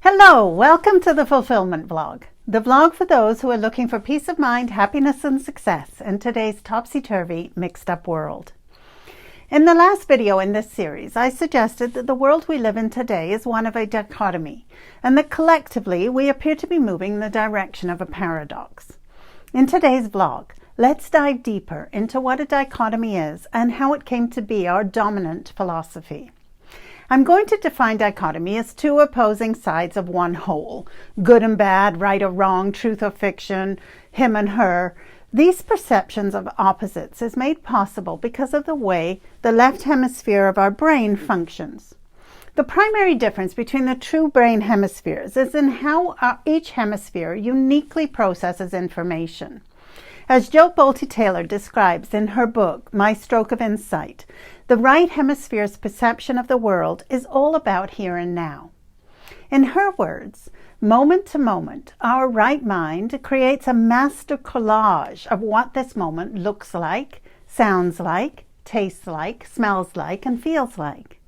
Hello, welcome to the Fulfillment Vlog. The vlog for those who are looking for peace of mind, happiness, and success in today's topsy-turvy, mixed-up world. In the last video in this series, I suggested that the world we live in today is one of a dichotomy, and that collectively we appear to be moving in the direction of a paradox. In today's vlog, let's dive deeper into what a dichotomy is and how it came to be our dominant philosophy. I'm going to define dichotomy as two opposing sides of one whole, good and bad, right or wrong, truth or fiction, him and her. These perceptions of opposites is made possible because of the way the left hemisphere of our brain functions. The primary difference between the two brain hemispheres is in how each hemisphere uniquely processes information. As Jill Bolte Taylor describes in her book, My Stroke of Insight, the right hemisphere's perception of the world is all about here and now. In her words, moment to moment, our right mind creates a master collage of what this moment looks like, sounds like, tastes like, smells like, and feels like.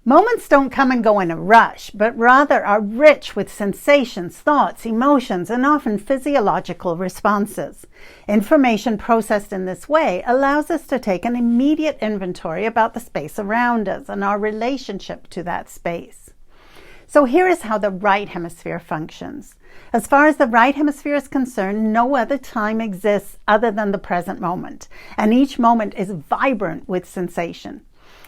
Moments don't come and go in a rush, but rather are rich with sensations, thoughts, emotions, and often physiological responses. Information processed in this way allows us to take an immediate inventory about the space around us and our relationship to that space. So here is how the right hemisphere functions. As far as the right hemisphere is concerned, no other time exists other than the present moment, and each moment is vibrant with sensation.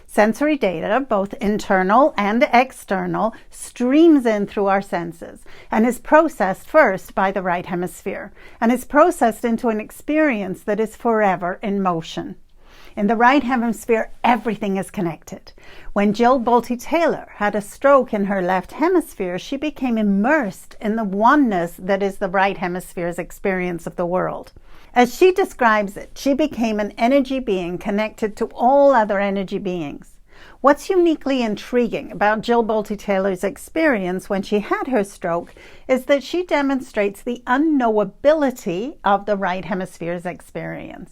Sensory data, both internal and external, streams in through our senses and is processed first by the right hemisphere and is processed into an experience that is forever in motion. In the right hemisphere, everything is connected. When Jill Bolte Taylor had a stroke in her left hemisphere, she became immersed in the oneness that is the right hemisphere's experience of the world. As she describes it, she became an energy being connected to all other energy beings. What's uniquely intriguing about Jill Bolte Taylor's experience when she had her stroke is that she demonstrates the unknowability of the right hemisphere's experience.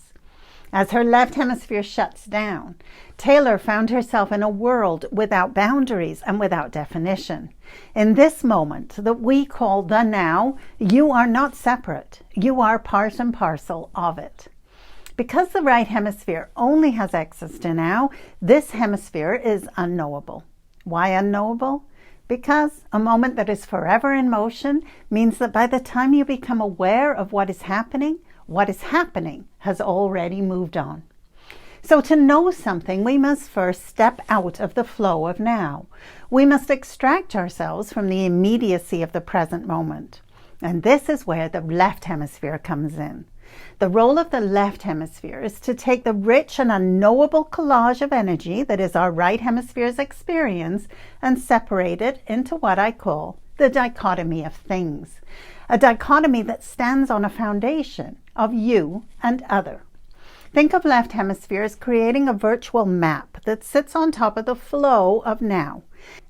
As her left hemisphere shuts down, Taylor found herself in a world without boundaries and without definition. In this moment that we call the now, you are not separate. You are part and parcel of it. Because the right hemisphere only has access to now, this hemisphere is unknowable. Why unknowable? Because a moment that is forever in motion means that by the time you become aware of what is happening has already moved on. So to know something, we must first step out of the flow of now. We must extract ourselves from the immediacy of the present moment. And this is where the left hemisphere comes in. The role of the left hemisphere is to take the rich and unknowable collage of energy that is our right hemisphere's experience and separate it into what I call the dichotomy of things. A dichotomy that stands on a foundation of you and other. Think of left hemisphere as creating a virtual map that sits on top of the flow of now.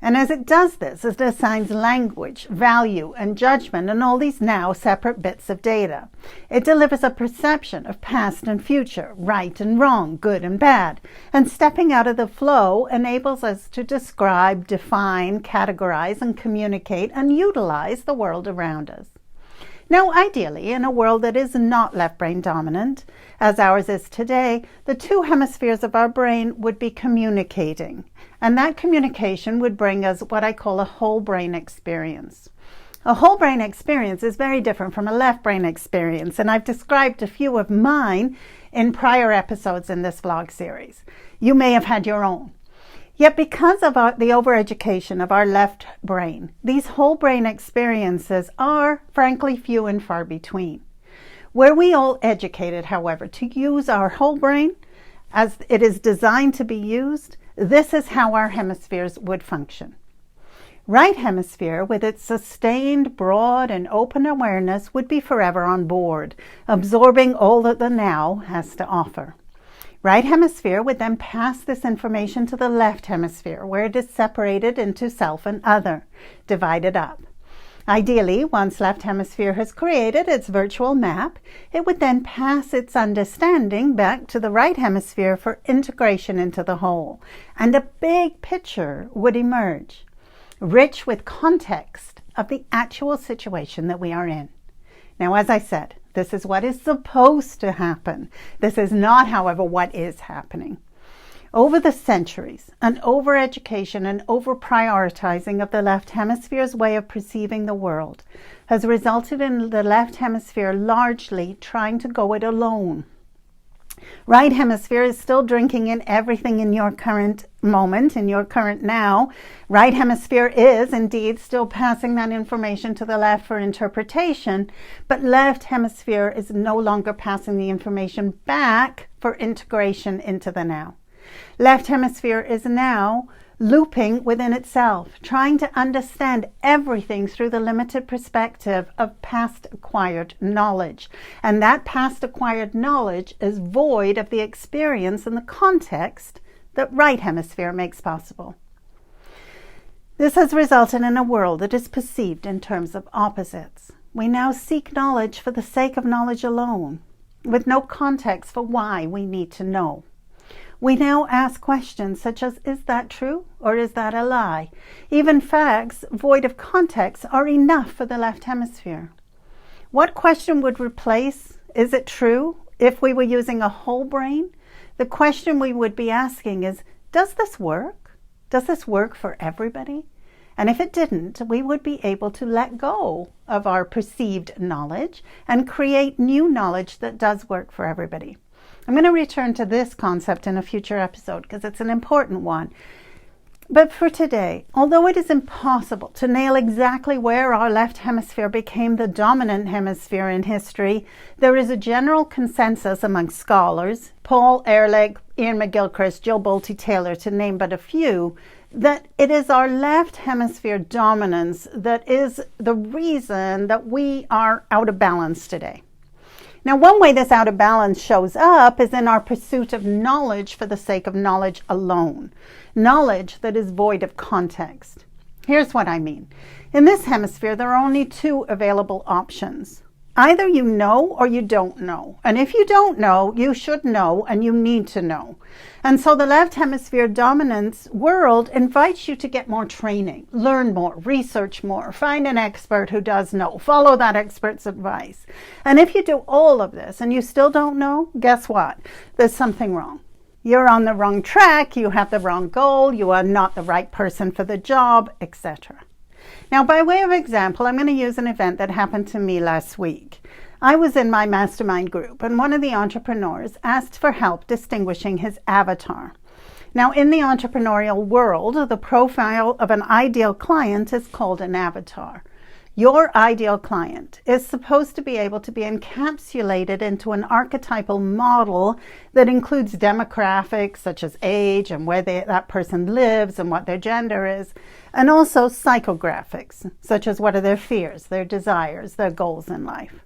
And as it does this, it assigns language, value, and judgment and all these now separate bits of data. It delivers a perception of past and future, right and wrong, good and bad. And stepping out of the flow enables us to describe, define, categorize, and communicate and utilize the world around us. Now, ideally, in a world that is not left brain dominant, as ours is today, the two hemispheres of our brain would be communicating. And that communication would bring us what I call a whole brain experience. A whole brain experience is very different from a left brain experience, and I've described a few of mine in prior episodes in this vlog series. You may have had your own. Yet because of the overeducation of our left brain, these whole brain experiences are, frankly, few and far between. Were we all educated, however, to use our whole brain as it is designed to be used, this is how our hemispheres would function. Right hemisphere, with its sustained, broad, and open awareness, would be forever on board, absorbing all that the now has to offer. Right hemisphere would then pass this information to the left hemisphere, where it is separated into self and other, divided up. Ideally, once left hemisphere has created its virtual map, it would then pass its understanding back to the right hemisphere for integration into the whole, and a big picture would emerge. rich with context, of the actual situation that we are in. Now, as I said, this is what is supposed to happen. This is not, however, what is happening. Over the centuries, an over-education and over-prioritizing of the left hemisphere's way of perceiving the world has resulted in the left hemisphere largely trying to go it alone. Right hemisphere is still drinking in everything in your current moment, in your current now. Right hemisphere is indeed still passing that information to the left for interpretation, but left hemisphere is no longer passing the information back for integration into the now. Left hemisphere is now looping within itself, trying to understand everything through the limited perspective of past acquired knowledge. And that past acquired knowledge is void of the experience and the context that right hemisphere makes possible. This has resulted in a world that is perceived in terms of opposites. We now seek knowledge for the sake of knowledge alone, with no context for why we need to know. We now ask questions such as, is that true or is that a lie? Even facts void of context are enough for the left hemisphere. What question would replace, is it true, if we were using a whole brain? The question we would be asking is, does this work? Does this work for everybody? And if it didn't, we would be able to let go of our perceived knowledge and create new knowledge that does work for everybody. I'm going to return to this concept in a future episode because it's an important one. But for today, although it is impossible to nail exactly where our left hemisphere became the dominant hemisphere in history, there is a general consensus among scholars, Paul Ehrlich, Ian McGilchrist, Jill Bolte Taylor, to name but a few, that it is our left hemisphere dominance that is the reason that we are out of balance today. Now, one way this out of balance shows up is in our pursuit of knowledge for the sake of knowledge alone. Knowledge that is void of context. Here's what I mean. In this hemisphere, there are only two available options. Either you know or you don't know. And if you don't know, you should know and you need to know. And so the left hemisphere dominance world invites you to get more training, learn more, research more, find an expert who does know, follow that expert's advice. And if you do all of this and you still don't know, guess what? There's something wrong. You're on the wrong track, you have the wrong goal, you are not the right person for the job, etc. Now, by way of example, I'm going to use an event that happened to me last week. I was in my mastermind group, and one of the entrepreneurs asked for help distinguishing his avatar. Now, in the entrepreneurial world, the profile of an ideal client is called an avatar. Your ideal client is supposed to be able to be encapsulated into an archetypal model that includes demographics such as age and where that person lives and what their gender is, and also psychographics such as what are their fears, their desires, their goals in life.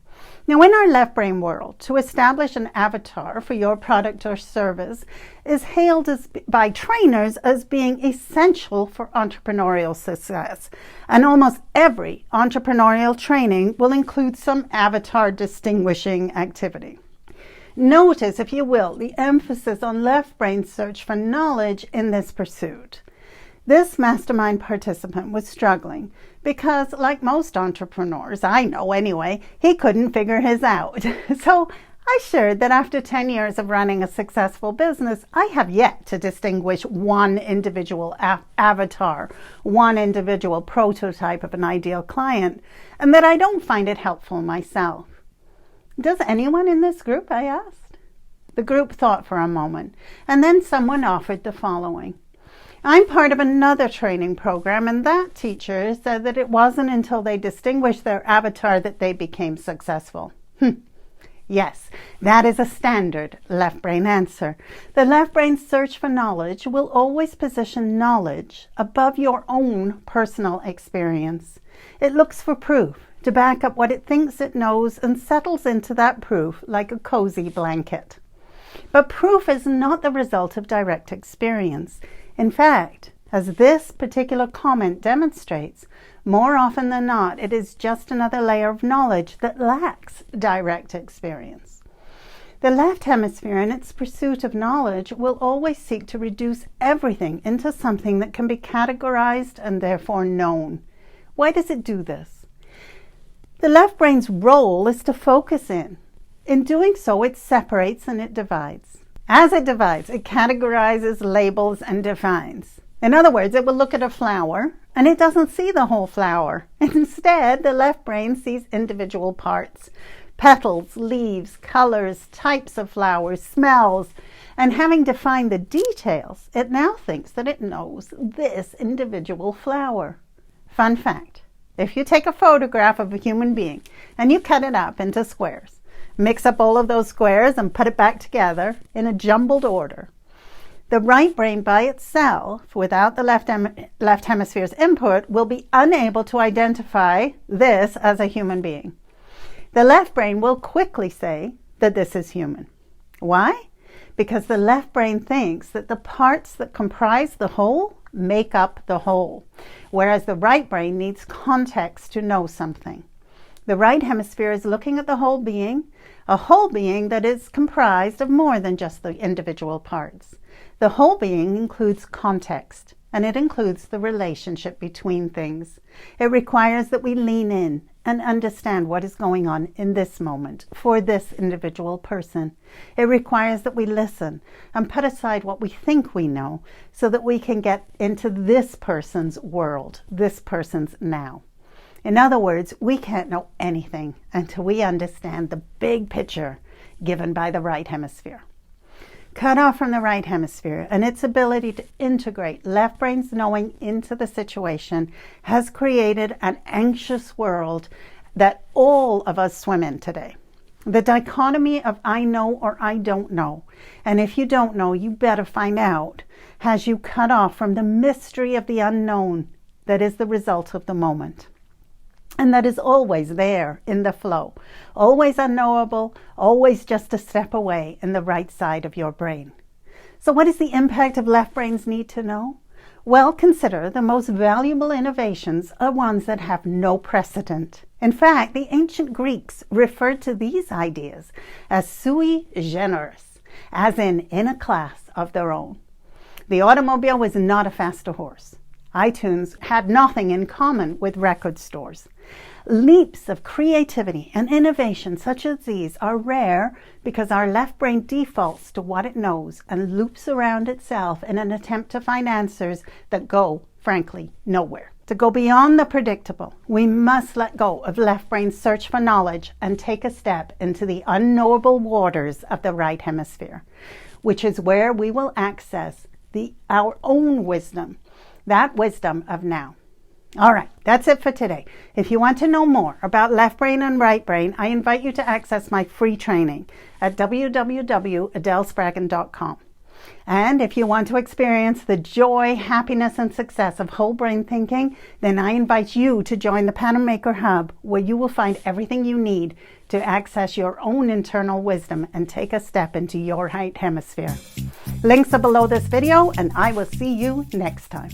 Now, in our left brain world, to establish an avatar for your product or service is hailed by trainers as being essential for entrepreneurial success. And almost every entrepreneurial training will include some avatar distinguishing activity. Notice, if you will, the emphasis on left brain search for knowledge in this pursuit. This mastermind participant was struggling because, like most entrepreneurs, I know anyway, he couldn't figure his out. So I shared that after 10 years of running a successful business, I have yet to distinguish one individual avatar, one individual prototype of an ideal client, and that I don't find it helpful myself. Does anyone in this group? I asked. The group thought for a moment, and then someone offered the following. I'm part of another training program, and that teacher said that it wasn't until they distinguished their avatar that they became successful. Yes, that is a standard left brain answer. The left brain search for knowledge will always position knowledge above your own personal experience. It looks for proof to back up what it thinks it knows and settles into that proof like a cozy blanket. But proof is not the result of direct experience. In fact, as this particular comment demonstrates, more often than not, it is just another layer of knowledge that lacks direct experience. The left hemisphere, in its pursuit of knowledge, will always seek to reduce everything into something that can be categorized and therefore known. Why does it do this? The left brain's role is to focus in. In doing so, it separates and it divides. As it divides, it categorizes, labels, and defines. In other words, it will look at a flower and it doesn't see the whole flower. Instead, the left brain sees individual parts, petals, leaves, colors, types of flowers, smells, and having defined the details, it now thinks that it knows this individual flower. Fun fact, if you take a photograph of a human being and you cut it up into squares, mix up all of those squares and put it back together in a jumbled order, the right brain by itself, without the left hemisphere's input, will be unable to identify this as a human being. The left brain will quickly say that this is human. Why? Because the left brain thinks that the parts that comprise the whole make up the whole, whereas the right brain needs context to know something. The right hemisphere is looking at the whole being, a whole being that is comprised of more than just the individual parts. The whole being includes context, and it includes the relationship between things. It requires that we lean in and understand what is going on in this moment for this individual person. It requires that we listen and put aside what we think we know so that we can get into this person's world, this person's now. In other words, we can't know anything until we understand the big picture given by the right hemisphere. Cut off from the right hemisphere and its ability to integrate left brain's knowing into the situation has created an anxious world that all of us swim in today. The dichotomy of I know or I don't know, and if you don't know, you better find out, has you cut off from the mystery of the unknown that is the result of the moment. And that is always there in the flow, always unknowable, always just a step away in the right side of your brain. So what is the impact of left brain's need to know? Well, consider the most valuable innovations are ones that have no precedent. In fact, the ancient Greeks referred to these ideas as sui generis, as in a class of their own. The automobile was not a faster horse. iTunes had nothing in common with record stores. Leaps of creativity and innovation such as these are rare because our left brain defaults to what it knows and loops around itself in an attempt to find answers that go, frankly, nowhere. To go beyond the predictable, we must let go of left brain's search for knowledge and take a step into the unknowable waters of the right hemisphere, which is where we will access our own wisdom, that wisdom of now. All right, that's it for today. If you want to know more about left brain and right brain, I invite you to access my free training at www.adelespraggon.com. And if you want to experience the joy, happiness, and success of whole brain thinking, then I invite you to join the Pattern Maker Hub, where you will find everything you need to access your own internal wisdom and take a step into your right hemisphere. Links are below this video, and I will see you next time.